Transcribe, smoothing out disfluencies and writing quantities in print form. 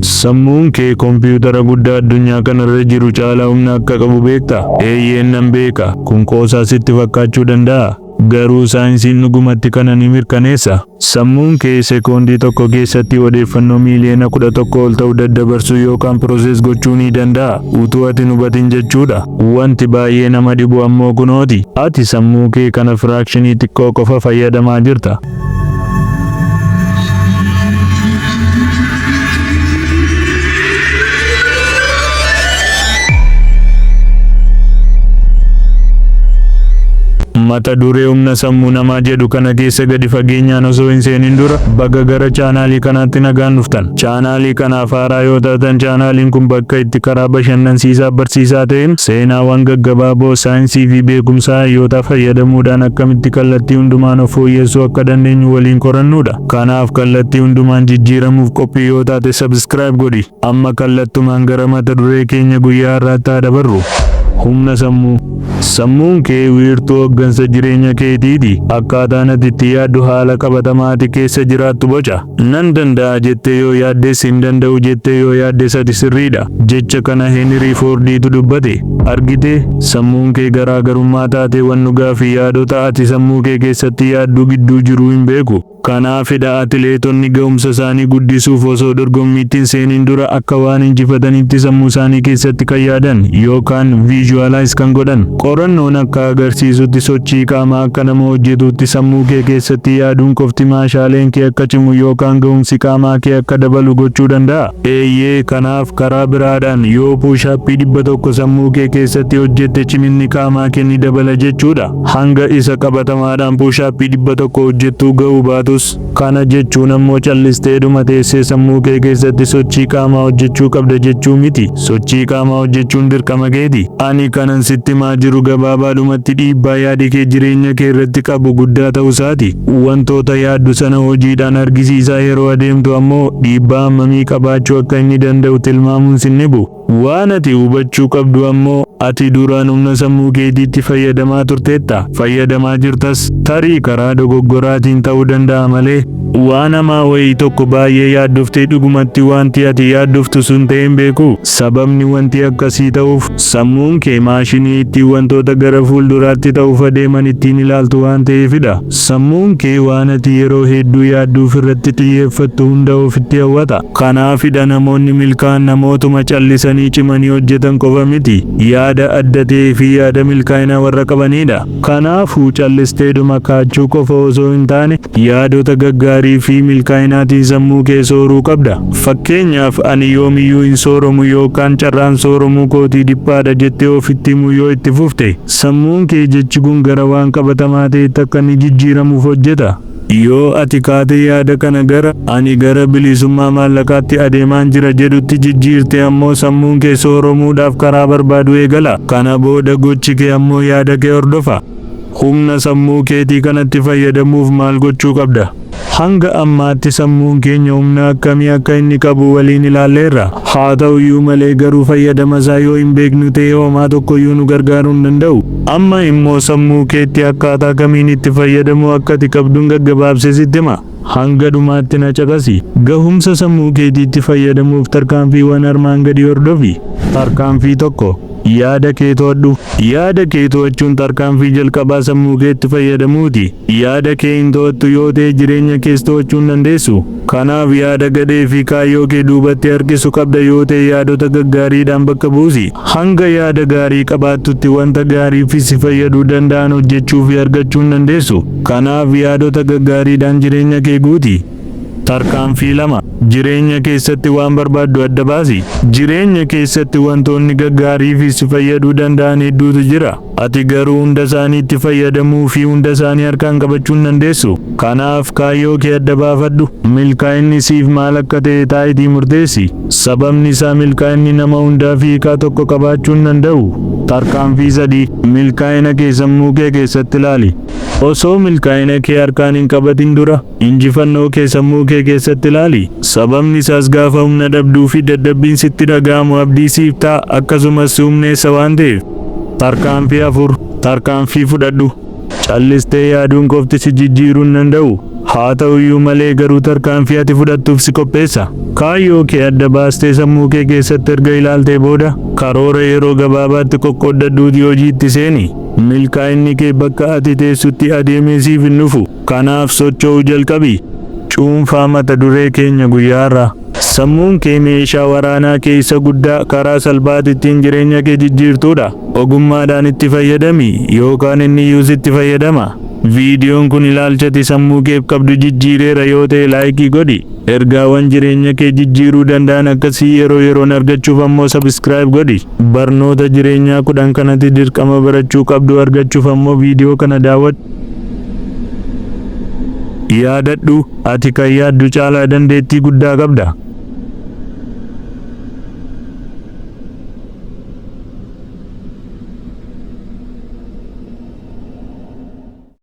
Sammuun kee kompiitara guddaa addunyaa kanarra jiru caalaa humna akka qabu beektaa? Eeyyeen nan beeka. Kun qoosaa sitti fakkaachuu danda'a. Garuu saayinsiin dhugumatti kana ni mirkaneessa. Sammuun kee sekoondii tokko keessatti odeeffannoo miiliyoona 11 ol ta'u daddabarsuu yookaan pirooses gochuu ni danda'a. Utuu ati hin hubatin jechuudha. Wanti baay'ee nama dhibu ammoo kunooti. Ati sammuu kee kana firaakshinii xiqqoo qofa fayyadamaa jirta. Mata duree humna sammuu namaa jedhu kana keessa gadi fageenyaan osoo hin seenin dura baga gara chaanaalii kanaatti nagaan dhuftan. Chaanaalii kanaaf haaraa yoo taatan chaanaaliin kun bakka itti karaa bashannansiisaa barsiisaa ta'een seenaawwan gaggabaaboo saayinsii fi beekumsaa hayyootaa fayyadamuudhaan akkamitti kallattii hundumaan of fooyyessuu akka dandeenyu waliin qorannudha. Kanaaf kallattii hundumaan jijjiiramuuf qophii yoo taate subscribe godhi. Amma kallattumaan gara mata duree keenya guyyaa har'aatti haa dabarru. Humna sammuu. Sammuun kee wiirtuu hooggansa jireenya keetiiti. Akkaataan ati itti yaaddu haala qabatamaa ati keessa jiraattu boca. Nan danda'a jettee yoo yaaddes hin danda'u jettee yoo yaaddes ati sirriidha. Jecha kana Henry Fordiitu dubbate. Argitee sammuun kee garaagarummaa taateewwan dhugaa fi yaadota ati sammuu kee keessatti yaaddu gidduu jiru hin beeku. Kanaafidha atileetonni ga'umsa isaanii guddisuuf osoo dorgommiitti hin seenin dura akka waan injifatanitti sammuu isaanii keessatti kan yaadan yookaan visualize kan godhan. Qorannoon akka agarsiisutti sochii qaamaa akka nama hojjetutti sammuu kee keessatti yaaduun qofti meeshaaleen kee akka cimu yookaan ga'umsi qaamaa kee akka dabalu gochuu danda'a. Eeyyee kanaaf karaa biraadhaan yoo puushaappii 100 sammuu kee keessatti hojjette ciminni qaamaa kee ni dabala jechuudha. Hanga isa qabatamaadhaan puushaappii 100 hojjettuu ga'uu baatu. Kana jechuun ammoo callisteedhuma teessee sammuu kee keessatti sochii qaamaa hojjechuu qabda jechuu miti. Sochii qaamaa hojjechuun dirqama keeti. Ani kanan sitti maa jiru gabaabaadhumatti dhiibbaa yaadi kee jireenya kee irratti qabu guddaa ta'uusaati. Wantoota yaaddu sana hojiidhaan argisiisaa yeroo adeemtu ammoo dhiibbaa hammamii qabaachuu akka inni danda'u tilmaamuun sin dhibu. Waan ati hubachuu qabdu ammoo ati duraan humna sammuu keetiitti fayyadamaa turteetta. Fayyadamaa jirtas tarii karaa dogoggoraatiin ta'uu danda'a malee waan hamaa wayii tokko baay'ee yaaddoftee dhugumatti wanti ati yaaddoftu sun ta'een beeku. Sababni wanti akkasii ta'uuf sammuun kee maashinii ittiin wantoota gara fuulduraatti ta'uuf adeeman ittiin ilaaltu waan ta'eefidha. Sammuun kee waan ati yeroo hedduu yaadduuf irratti xiyyeeffattu hunda ofitti hawwata. Kanaafidha namoonni milkaa'an namootuma callisanii cimanii hojjetan qofa miti. Yaada adda ta'ee fi yaada milkaa'inaa warra qabanidha. Kanaafuu callisteedhuma kaachuu qofa osoo hin taane yaadota gaggaarii fi milkaa'inaatiin sammuu kee sooruu qabda. Fakkeenyaaf ani yoomiyyuu hin sooromu yookaan carraan sooromuu kootii dhiphaadha jettee ofitti himuu yoo itti fufte sammuun kee jechi kun gara waan qabatamaa ta'etti akka inni jijjiiramuuf hojjeta. Yoo ati kaatee yaada kana ani gara bilisummaa maallaqaatti adeemaan jira jedhutti jijjiirte ammoo sammuun kee sooromuudhaaf karaa barbaadu eegala. Kana booda gochi kee ammoo yaada kee hordofa. Humna sammuu keetii kanatti fayyadamuuf maal gochuu qabda? Hanga ammaatti sammuun keenya humna akkamii akka inni qabu waliin ilaalleerra. Haa ta'uyyuu malee garuu fayyadama isaa yoo hin beeknu ta'e homaa tokkoyyuu nu gargaaruu hin danda'u. Amma immoo sammuu keetti akkaataa kamiin itti fayyadamuu akka ati qabduun gaggabaabsee sitti hima. Hanga dhumaatti na caqasi. Gahumsa sammuu keetiitti fayyadamuuf tarkaanfiiwwan armaan gadii hordofi. Tarkaanfii 1. Yaada kee to'adhu. Yaada kee to'achuun tarkaanfii jalqabaa sammuu keetti fayyadamuuti. Yaada kee hin to'attu yoo ta'e jireenya kees to'achuu hin dandeessu. Kanaaf yaada gadhee fi kaayyoo kee duubatti harkisu qabda yoo ta'e yaadota gaggaariidhaan bakka buusi. Hanga yaada gaarii qabaattutti wanta gaarii fi si fayyaduu danda'an hojjechuu fi argachuu hin dandeessu. Kanaaf yaadota gaggaariidhaan jireenya kee guuti. Tarkaanfii 2. Jireenya keessatti waan barbaaddu adda baasi. Jireenya keessatti wantoonni gaggaarii fi si fayyaduu danda'an hedduutu jira. Ati garuu hunda isaaniitti fayyadamuu fi hunda isaanii harkaan qabachuu hin dandeessu. Kanaaf kaayyoo kee adda baafadhu. Milkaa'inni siif maal akka ta'e taayitii murteessi. Sababni isaa milkaa'inni nama hundaaf hiikaa tokko qabaachuu hin danda'u. Tarkaanfii 3. Milkaa'ina kee sammuu kee keessatti ilaali. Osoo milkaa'ina kee harkaan hin qabatin dura injifannoo kee sammuu kee keessatti ilaali. Sababni isaas gaafa humna dhabduu fi dadhabbiin sitti dhaga'amu abdii siif ta'a akkasumas humneessa waan ta'eef. Tarkaanfii 4. Tarkaanfii fudhadhu. Callistee yaaduun qofti si jijjiiruu hin danda'u. Haa ta'uyyuu malee garuu tarkaanfii ati fudhattuuf si qopheessa. Kaayyoo kee adda baastee sammuu kee keessatti erga ilaaltee booda karoora yeroo gabaabaatti qoqqoodadhuutii hojiitti seeni. Milkaa'inni kee bakka ati teessutti adeemee siif hin dhufu. Kanaaf socho'uu jalqabi. Cuunfaa mata duree keenya guyyaarraa. Sammuun kee meeshaa waraanaa kee isa guddaa karaa salphaatti ittiin jireenya kee jijjiirtudha. Ogummaadhaan itti fayyadami yookaan inni iyyuu sitti fayyadama. Viidiyoon kun ilaalchati sammuu keef qabdu jijjiireera yoo ta'e laayikii godhi. Ergaawwan jireenya kee jijjiiruu danda'an akkasii yeroo yeroon argachuuf ammoo sabiskiraayib godhi. Barnoota jireenyaa 10 kanatti dirqama barachuu qabdu argachuuf ammoo viidiyoo kana daawwadhu. Yaadadhu ati kan yaaddu caalaa dandeettii guddaa qabda.